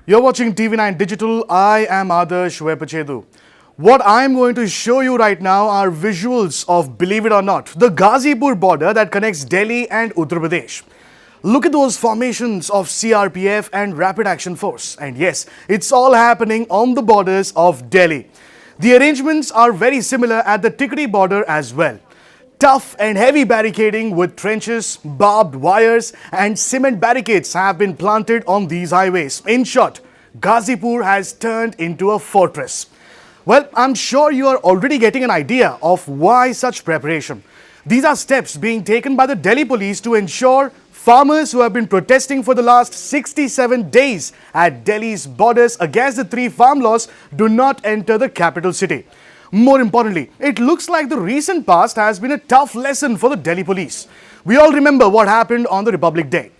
You're watching TV9 Digital. I am Adarsh Vepachedu. What I'm going to show you right now are visuals of, believe it or not, the Ghazipur border that connects Delhi and Uttar Pradesh. Look at those formations of CRPF and Rapid Action Force. And yes, it's all happening on the borders of Delhi. The arrangements are very similar at the Tikri border as well. Tough and heavy barricading with trenches, barbed wires and cement barricades have been planted on these highways. In short, Ghazipur has turned into a fortress. Well, I'm sure you are already getting an idea of why such preparation. These are steps being taken by the Delhi police to ensure farmers who have been protesting for the last 67 days at Delhi's borders against the three farm laws do not enter the capital city. More importantly, it looks like the recent past has been a tough lesson for the Delhi police. We all remember what happened on the Republic Day.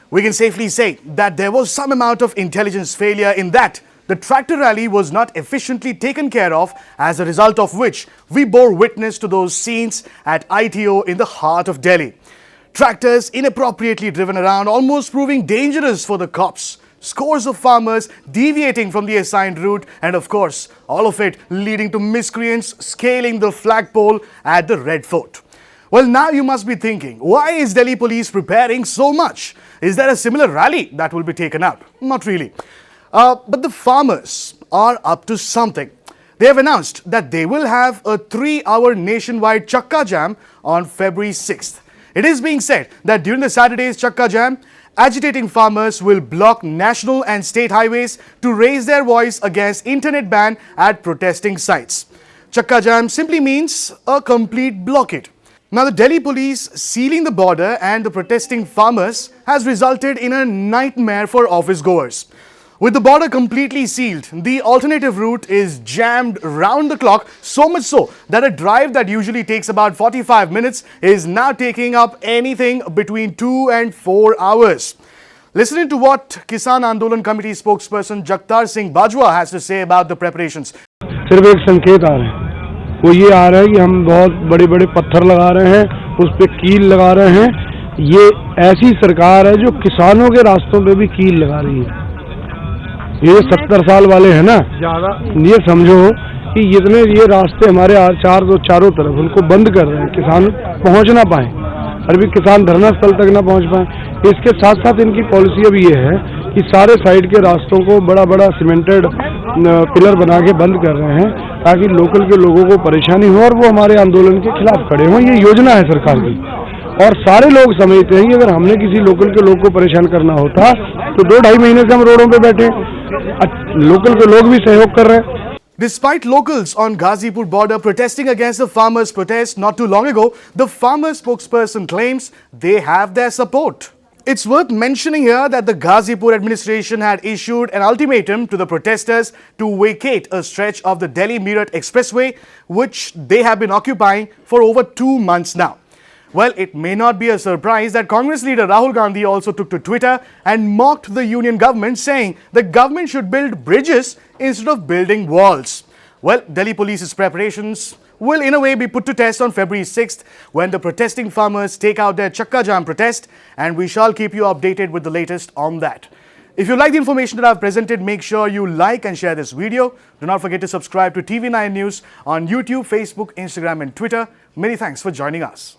We can safely say that there was some amount of intelligence failure in that the tractor rally was not efficiently taken care of, as a result of which we bore witness to those scenes at ITO in the heart of Delhi. Tractors inappropriately driven around, almost proving dangerous for the cops. Scores of farmers deviating from the assigned route, and of course, all of it leading to miscreants scaling the flagpole at the Red Fort. Well, now you must be thinking, why is Delhi police preparing so much? Is there a similar rally that will be taken up? Not really. But the farmers are up to something. They have announced that they will have a 3-hour nationwide Chakka Jam on February 6th. It is being said that during the Saturday's Chakka Jam, agitating farmers will block national and state highways to raise their voice against internet ban at protesting sites. Chakka Jam simply means a complete blockade. Now, the Delhi police sealing the border and the protesting farmers has resulted in a nightmare for office goers. With the border completely sealed, the alternative route is jammed round the clock, so much so that a drive that usually takes about 45 minutes is now taking up anything between 2 and 4 hours. Listening to what Kisan Andolan Committee spokesperson Jagtar Singh Bajwa has to say about the preparations. सिर्फ एक संकेत आ रहे हैं, वो ये आ रहा है कि हम बहुत बड़े बड़े पत्थर लगा रहे हैं, उस पे कील लगा रहे हैं। ये ऐसी सरकार है जो किसानों के रास्तों पे भी कील लगा रही है। ये 70 साल वाले हैं ना, ये समझो कि जितने ये रास्ते हमारे चारों तरफ उनको बंद कर रहे हैं, किसान पहुंच ना पाए, अभी किसान धरना स्थल तक ना पहुंच पाए। इसके साथ साथ इनकी पॉलिसी अब ये है कि सारे साइड के रास्तों को बड़ा बड़ा सीमेंटेड पिलर बना के बंद कर रहे हैं ताकि लोकल के लोगों को परेशानी हो और वो हमारे आंदोलन के खिलाफ खड़े हों। ये योजना है सरकार की और सारे लोग समझते हैं कि अगर हमने किसी लोकल के लोग को परेशान करना होता तो 2-2.5 महीने से हम रोडों पे बैठे, लोकल के लोग भी सहयोग कर रहे हैं। Despite locals on Ghazipur border protesting against the farmers' protest not too long ago, the farmer spokesperson claims they have their support. It's worth mentioning here that the Ghazipur administration had issued an ultimatum to the protesters to vacate a stretch of the Delhi-Meerut expressway, which they have been occupying for over 2 months now. Well, it may not be a surprise that Congress leader Rahul Gandhi also took to Twitter and mocked the union government, saying the government should build bridges instead of building walls. Well, Delhi police's preparations will in a way be put to test on February 6th when the protesting farmers take out their Chakka Jam protest, and we shall keep you updated with the latest on that. If you like the information that I've presented, make sure you like and share this video. Do not forget to subscribe to TV9 News on YouTube, Facebook, Instagram and Twitter. Many thanks for joining us.